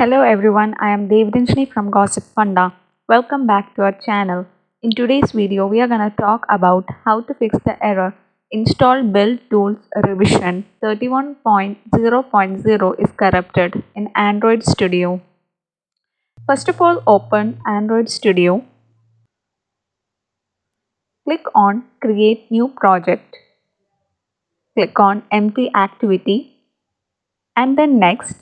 Hello everyone, I am Devdinshni from Gossipfunda. Welcome back to our channel. In today's video, we are going to talk about how to fix the error install build tools revision 31.0.0 is corrupted in Android Studio. First of all, open Android Studio. Click on create new project. Click on empty activity and then next,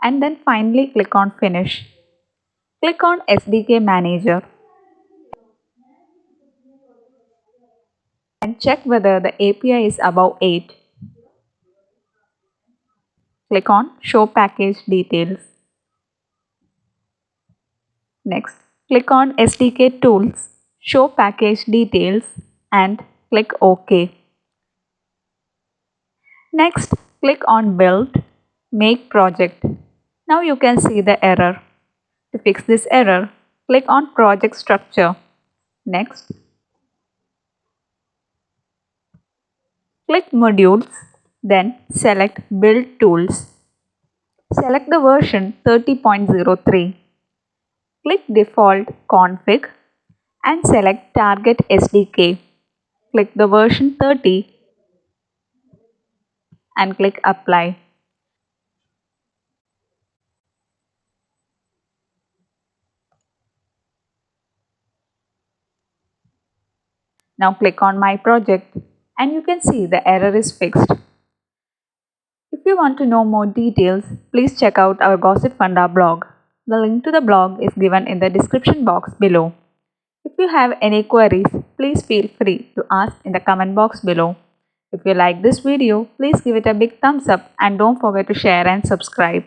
and then finally click on finish. Click on SDK manager and check whether the API is above 8. Click on Show Package Details. Next, click on SDK Tools, Show Package Details and click OK. Next, click on Build, Make Project. Now you can see the error. To fix this error, click on Project Structure. Next, click Modules, then select Build Tools. Select the version 30.03. Click Default Config and select Target SDK. Click the version 30 and click Apply. Now click on My Project and you can see the error is fixed. If you want to know more details, please check out our Gossipfunda blog. The link to the blog is given in the description box below. If you have any queries, please feel free to ask in the comment box below. If you like this video, please give it a big thumbs up and don't forget to share and subscribe.